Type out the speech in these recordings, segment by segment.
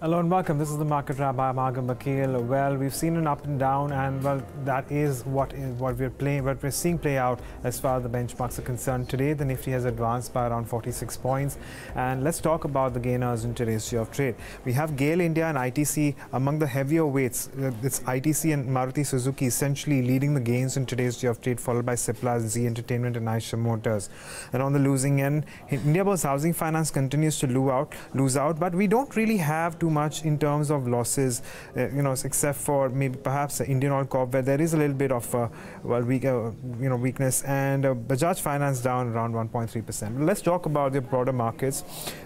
Hello and welcome. This is the Market Wrap by Margam Bakil. Well, we've seen an up and down, and well, that is what we're seeing play out as far as the benchmarks are concerned. Today, the Nifty has advanced by around 46 points, and let's talk about the gainers in today's day of trade. We have GAIL India and ITC among the heavier weights. It's ITC and Maruti Suzuki essentially leading the gains in today's day of trade, followed by Cipla, Z Entertainment, and Eicher Motors. And on the losing end, India's housing finance continues to lose out, but we don't really have too much in terms of losses, except for maybe perhaps Indian Oil Corp, where there is a little bit of weakness, and Bajaj Finance down around 1.3%. Let's talk about the broader markets.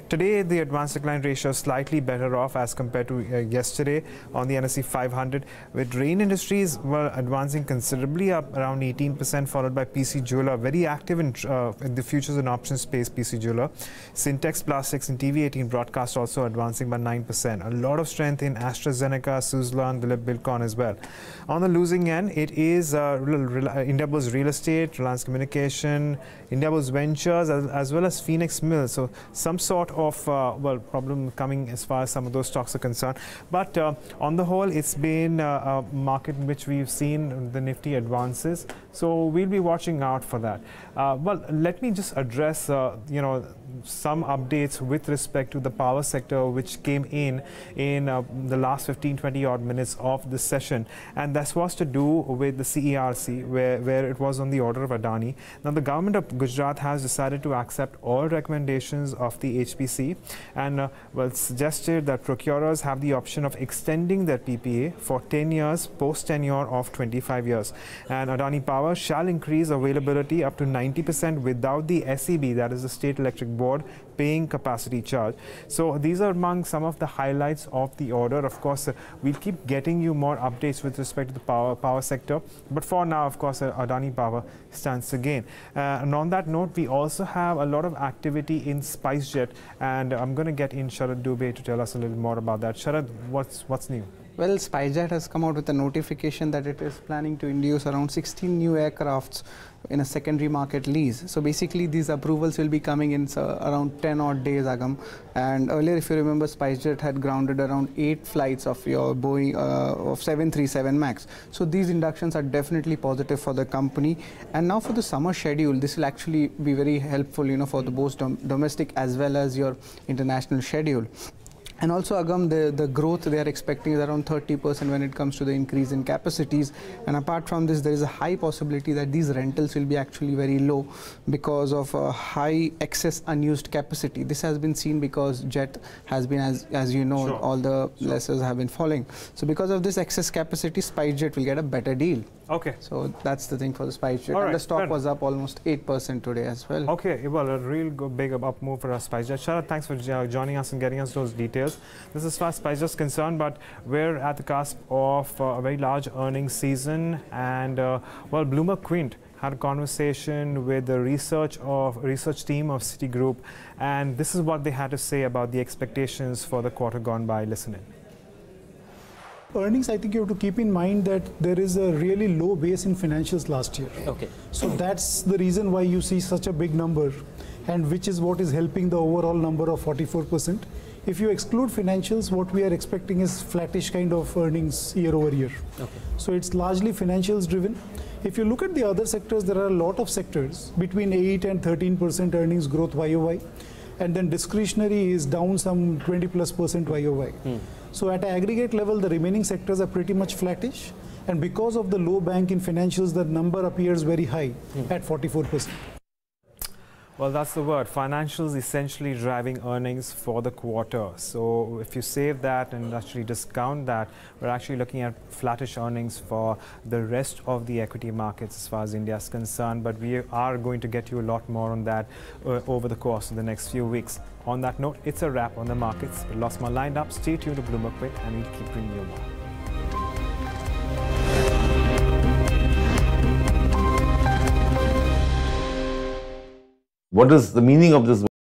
Today, the advanced decline ratio is slightly better off as compared to yesterday on the NSE 500, with Rain Industries advancing considerably, up around 18%, followed by PC Jeweler, very active in the futures and options space. PC Jeweler, Syntex Plastics and TV18 Broadcast also advancing by 9%. A lot of strength in AstraZeneca, Suzlon, Bilcon as well. On the losing end, it is Indiabulls Real Estate, Reliance Communication, Indiabulls Ventures, as well as Phoenix Mills. So some sort of problem coming as far as some of those stocks are concerned. But on the whole, it's been a market in which we've seen the Nifty advances. So we'll be watching out for that. Let me just address some updates with respect to the power sector, which came in the last 15-20 odd minutes of this session, and that was to do with the CERC, where it was on the order of Adani. Now the government of Gujarat has decided to accept all recommendations of the HPC, and suggested that procurers have the option of extending their PPA for 10 years post tenure of 25 years, and Adani Power shall increase availability up to 90% without the SEB, that is the State Electric Board, paying capacity charge. So these are among some of the highlights of the order. Of course, we'll keep getting you more updates with respect to the power sector, but for now, of course, Adani Power stands to gain. And on that note, we also have a lot of activity in SpiceJet, and I'm going to get in Sharad Dubey to tell us a little more about that. Sharad, what's new? Well, SpiceJet has come out with a notification that it is planning to induce around 16 new aircrafts in a secondary market lease. So basically, these approvals will be coming in around 10 odd days, Agam. And earlier, if you remember, SpiceJet had grounded around 8 flights of your Boeing of 737 MAX. So these inductions are definitely positive for the company. And now for the summer schedule, this will actually be very helpful, for the both domestic as well as your international schedule. And also, Agam, the growth they are expecting is around 30% when it comes to the increase in capacities. And apart from this, there is a high possibility that these rentals will be actually very low because of a high excess unused capacity. This has been seen because Jet has been, as you know, sure, all the lessors have been falling. So because of this excess capacity, SpiceJet will get a better deal. Okay. So that's the thing for the SpiceJet. Right, and the stock was up almost 8% today as well. Okay, well, a real big up move for us, SpiceJet. Sharad, thanks for joining us and getting us those details. This is as far as SpiceJet is concerned, but we're at the cusp of a very large earnings season, and Bloomberg Quint had a conversation with the research team of Citigroup, and this is what they had to say about the expectations for the quarter gone by. Listen in. Earnings, I think you have to keep in mind that there is a really low base in financials last year. Okay. So that's the reason why you see such a big number, and which is what is helping the overall number of 44%. If you exclude financials, what we are expecting is flattish kind of earnings year over year. Okay. So it's largely financials driven. If you look at the other sectors, there are a lot of sectors between 8 and 13% earnings growth YOY. And then discretionary is down some 20+% YOY. So at an aggregate level, the remaining sectors are pretty much flattish. And because of the low bank in financials, the number appears very high at 44%. Well, that's the word. Financials essentially driving earnings for the quarter. So if you save that and actually discount that, we're actually looking at flattish earnings for the rest of the equity markets as far as India is concerned. But we are going to get you a lot more on that over the course of the next few weeks. On that note, it's a wrap on the markets. Lots more lined up. Stay tuned to Bloomberg Quint, and we'll keep bringing you more. What is the meaning of this